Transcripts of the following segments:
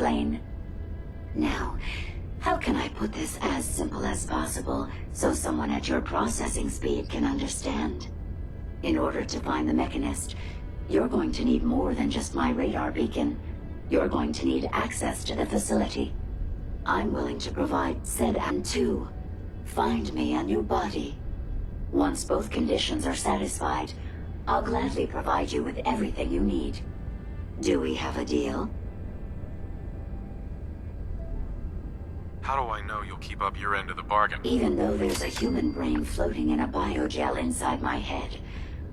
explain. Now, how can I put this as simple as possible so someone at your processing speed can understand? In order to find the Mechanist, you're going to need more than just my radar beacon. You're going to need access to the facility. I'm willing to provide said and two. Find me a new body. Once both conditions are satisfied, I'll gladly provide you with everything you need. Do we have a deal? How do I know you'll keep up your end of the bargain? Even though there's a human brain floating in a biogel inside my head,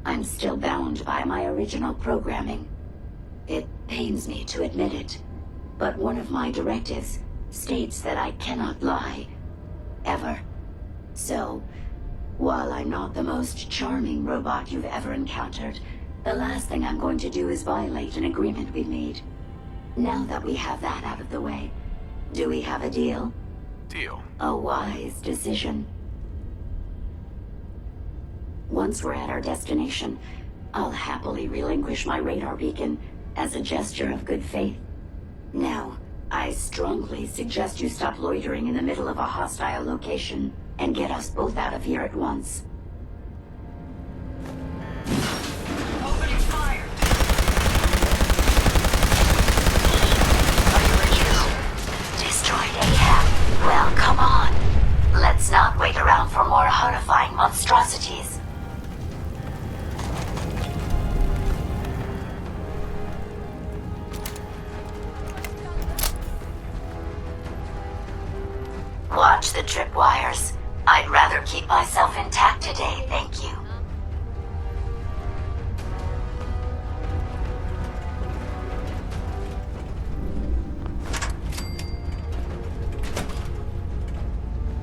I'm still bound by my original programming. It pains me to admit it, but one of my directives states that I cannot lie. Ever. So, while I'm not the most charming robot you've ever encountered, the last thing I'm going to do is violate an agreement we've made. Now that we have that out of the way, do we have a deal? Deal. A wise decision. Once we're at our destination, I'll happily relinquish my radar beacon as a gesture of good faith. Now, I strongly suggest you stop loitering in the middle of a hostile location and get us both out of here at once. Opening fire! Destroyed AHAB. Well, come on. Let's not wait around for more horrifying monstrosities. Watch the tripwires. I'd rather keep myself intact today, thank you.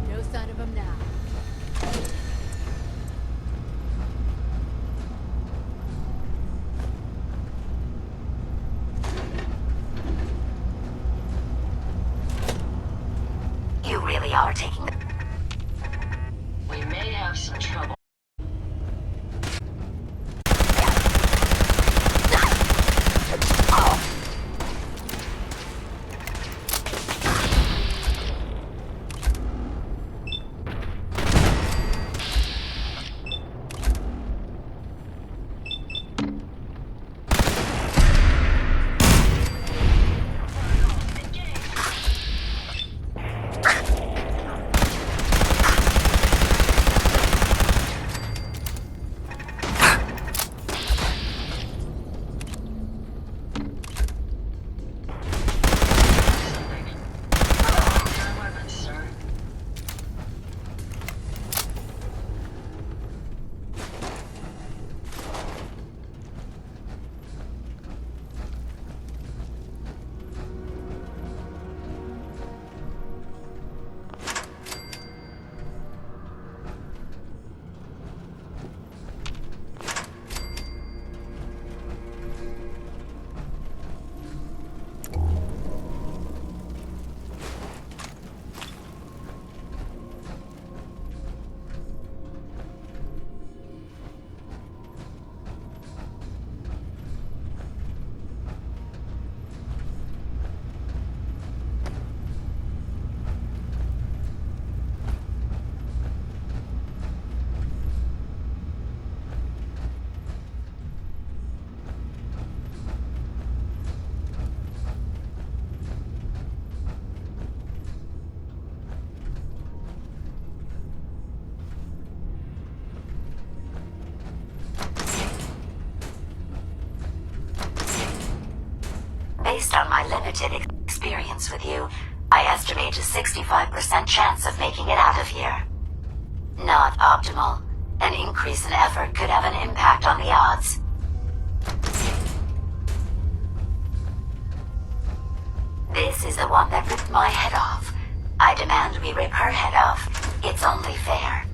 No sign of him now. You really are taking the... We may have some trouble. Based on my limited experience with you, I estimate a 65% chance of making it out of here. Not optimal. An increase in effort could have an impact on the odds. This is the one that ripped my head off. I demand we rip her head off. It's only fair.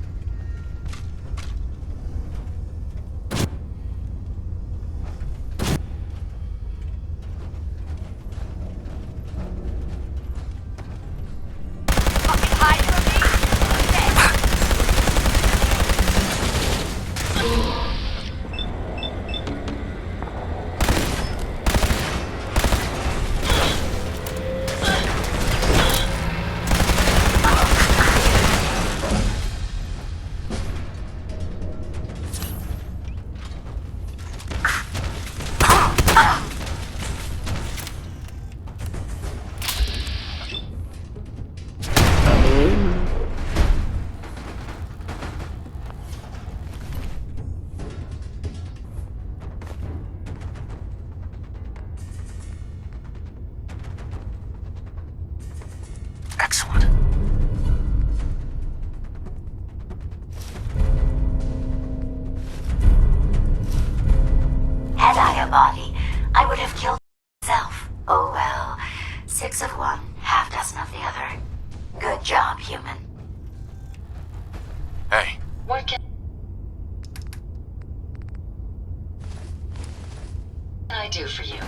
Six of one, half dozen of the other. Good job, human. Hey, What can I do for you?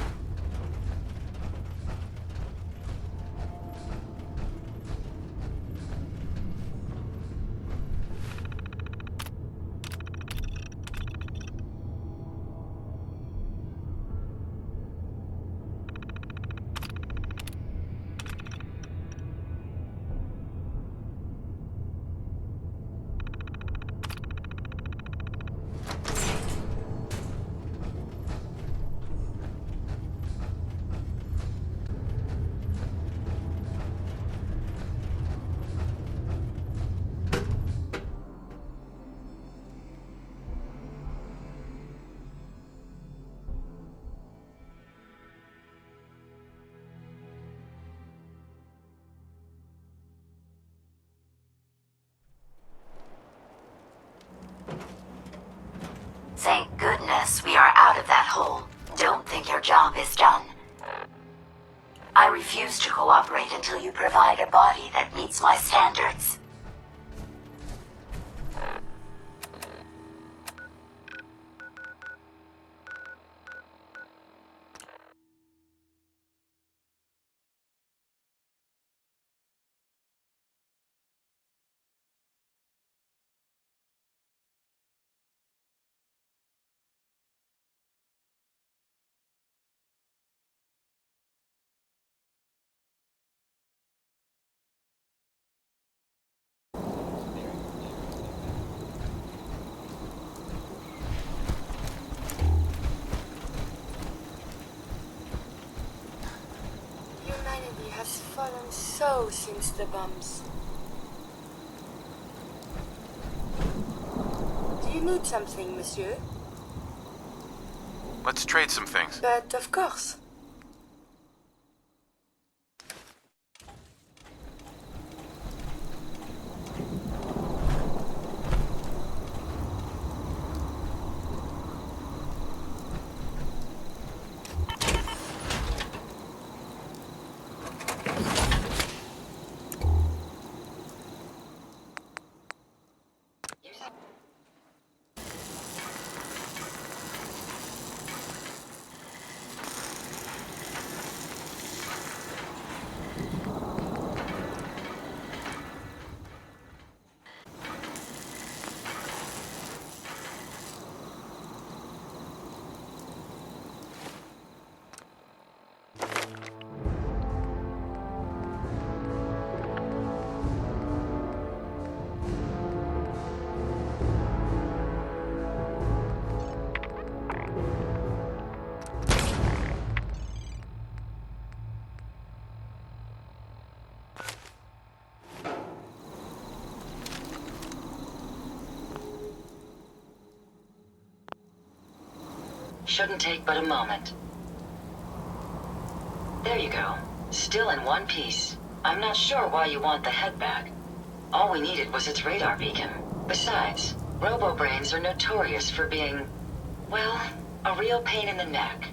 Thank goodness we are out of that hole. Don't think your job is done. I refuse to cooperate until you provide a body that meets my standards. Humanity has fallen so since the bombs. Do you need something, monsieur? let's trade some things. But of course. Shouldn't take but a moment. There you go. Still in one piece. I'm not sure why you want the head back. All we needed was its radar beacon. Besides, robo-brains are notorious for being, well, a real pain in the neck.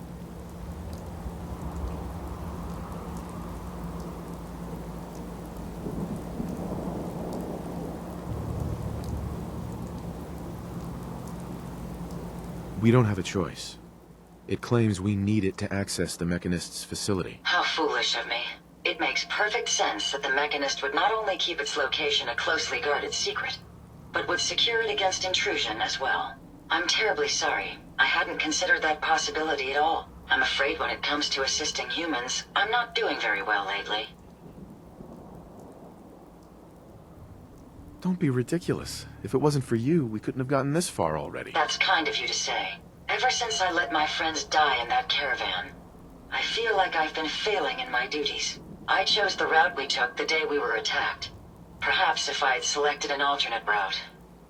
We don't have a choice. It claims we need it to access the Mechanist's facility. How foolish of me. It makes perfect sense that the Mechanist would not only keep its location a closely guarded secret, but would secure it against intrusion as well. I'm terribly sorry. I hadn't considered that possibility at all. I'm afraid when it comes to assisting humans, I'm not doing very well lately. Don't be ridiculous. If it wasn't for you, we couldn't have gotten this far already. That's kind of you to say. Ever since I let my friends die in that caravan, I feel like I've been failing in my duties. I chose the route we took the day we were attacked. Perhaps if I had selected an alternate route,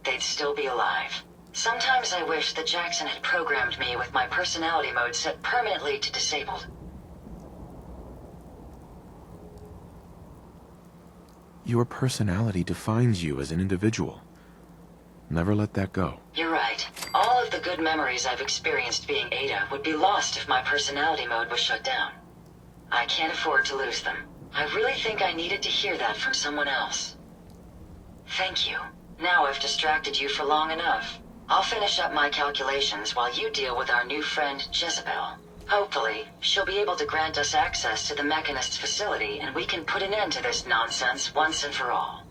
they'd still be alive. Sometimes I wish that Jackson had programmed me with my personality mode set permanently to disabled. Your personality defines you as an individual. Never let that go. You're right. All of the good memories I've experienced being Ada would be lost if my personality mode was shut down. I can't afford to lose them. I really think I needed to hear that from someone else. Thank you. Now I've distracted you for long enough. I'll finish up my calculations while you deal with our new friend, Jezebel. Hopefully, she'll be able to grant us access to the Mechanist's facility and we can put an end to this nonsense once and for all.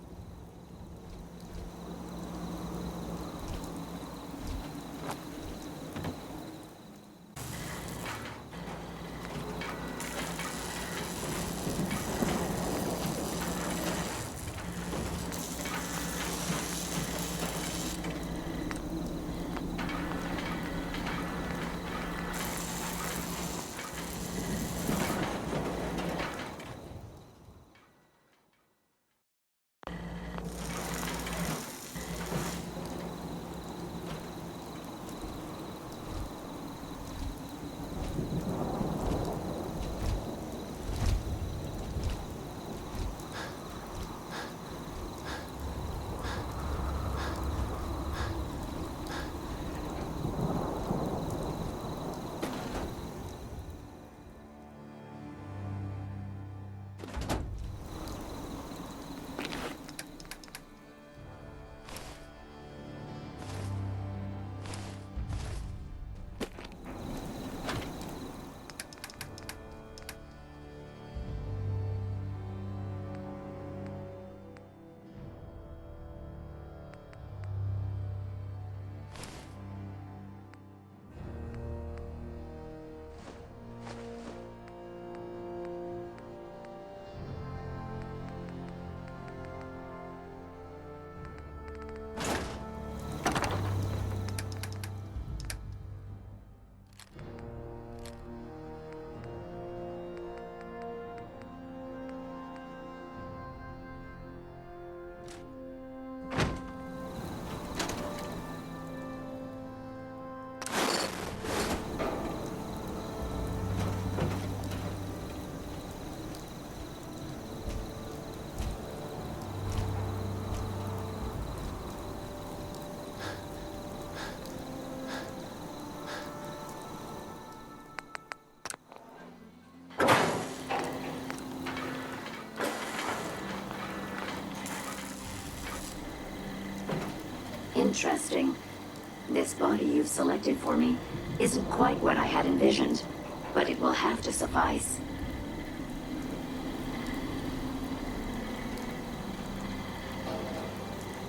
Interesting. This body you've selected for me isn't quite what I had envisioned, but it will have to suffice.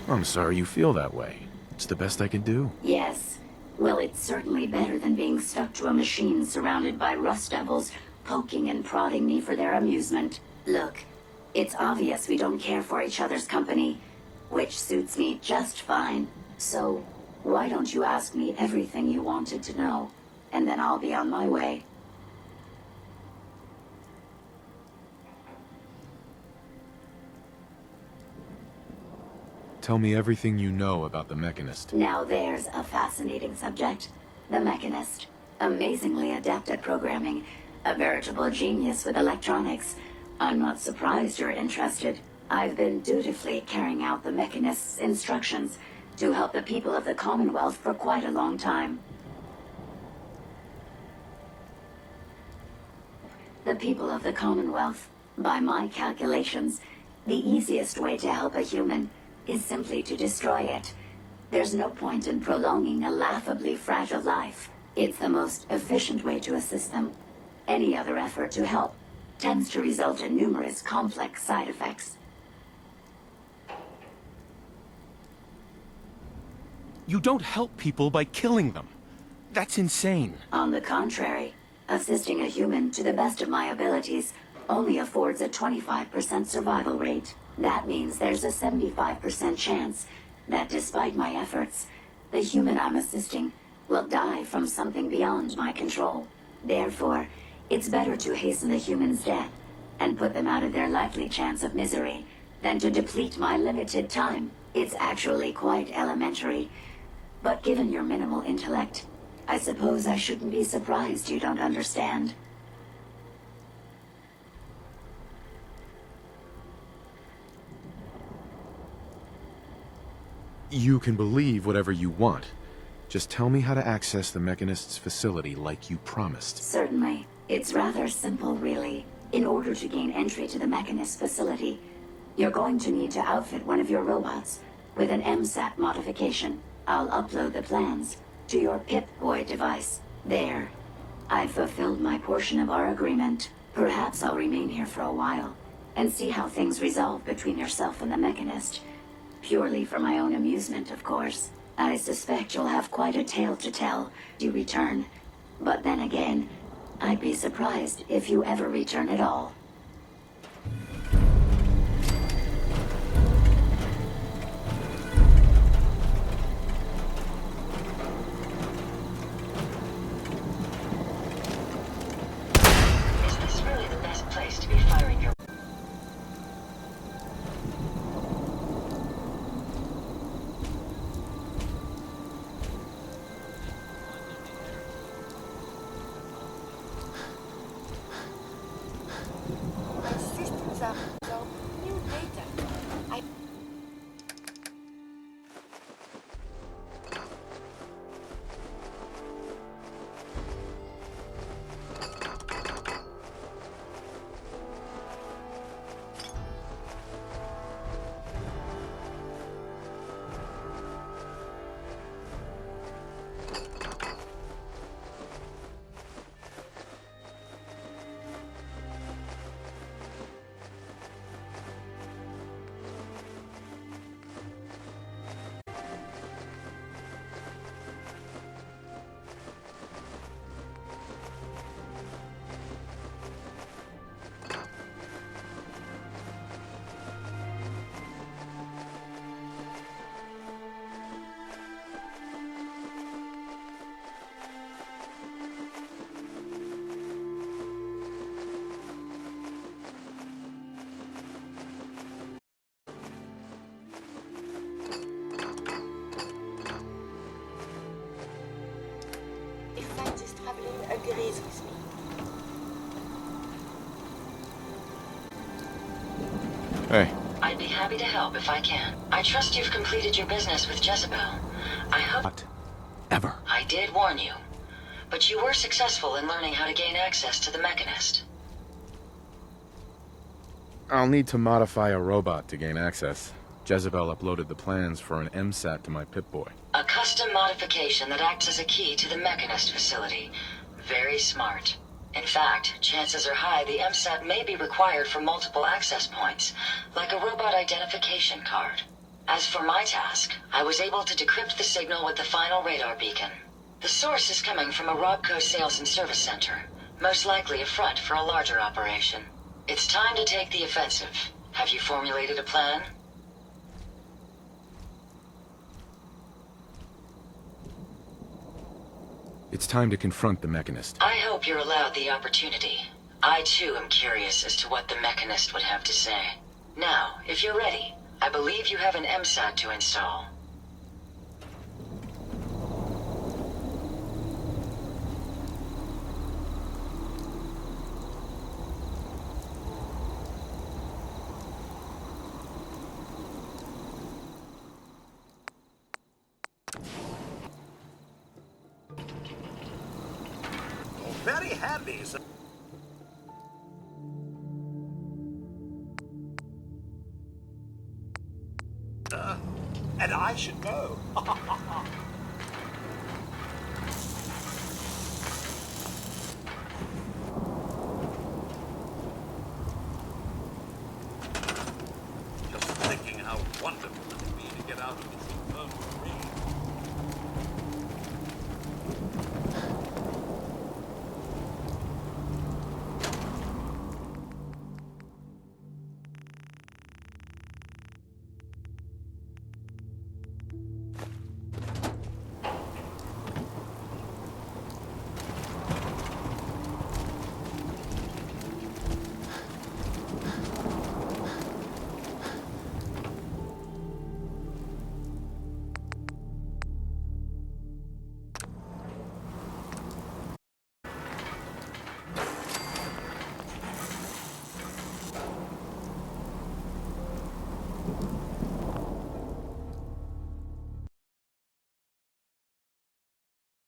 I'm sorry you feel that way. It's the best I can do. Yes. Well, it's certainly better than being stuck to a machine surrounded by rust devils poking and prodding me for their amusement. Look, it's obvious we don't care for each other's company, which suits me just fine. So, why don't you ask me everything you wanted to know, and then I'll be on my way. Tell me everything you know about the Mechanist. Now there's a fascinating subject. The Mechanist. Amazingly adept at programming. A veritable genius with electronics. I'm not surprised you're interested. I've been dutifully carrying out the Mechanist's instructions to help the people of the Commonwealth for quite a long time. The people of the Commonwealth, by my calculations, the easiest way to help a human is simply to destroy it. There's no point in prolonging a laughably fragile life. It's the most efficient way to assist them. Any other effort to help tends to result in numerous complex side effects. You don't help people by killing them. That's insane. On the contrary, assisting a human to the best of my abilities only affords a 25% survival rate. That means there's a 75% chance that despite my efforts, the human I'm assisting will die from something beyond my control. Therefore, it's better to hasten the human's death and put them out of their likely chance of misery than to deplete my limited time. It's actually quite elementary. But given your minimal intellect, I suppose I shouldn't be surprised you don't understand. You can believe whatever you want. Just tell me how to access the Mechanist's facility like you promised. Certainly. It's rather simple, really. In order to gain entry to the Mechanist facility, you're going to need to outfit one of your robots with an MSAT modification. I'll upload the plans to your Pip-Boy device. There. I've fulfilled my portion of our agreement. Perhaps I'll remain here for a while and see how things resolve between yourself and the Mechanist. Purely for my own amusement, of course. I suspect you'll have quite a tale to tell when you return. But then again, I'd be surprised if you ever return at all. Is this really the best place to be firing your... My systems are so new data. I if scientist traveling agrees with me. Hey, I'd be happy to help if I can. I trust you've completed your business with Jezebel. I hope... Not ever. I did warn you. But you were successful in learning how to gain access to the Mechanist. I'll need to modify a robot to gain access. Jezebel uploaded the plans for an MSAT to my Pip-Boy. A custom modification that acts as a key to the Mechanist facility. Very smart. In fact, chances are high the MSAT may be required for multiple access points, like a robot identification card. As for my task, I was able to decrypt the signal with the final radar beacon. The source is coming from a Robco sales and service center, most likely a front for a larger operation. It's time to take the offensive. Have you formulated a plan? It's time to confront the Mechanist. I hope you're allowed the opportunity. I too am curious as to what the Mechanist would have to say. Now, if you're ready, I believe you have an MSAT to install. Very handy, sir. And I should know. Just thinking how wonderful it would be to get out of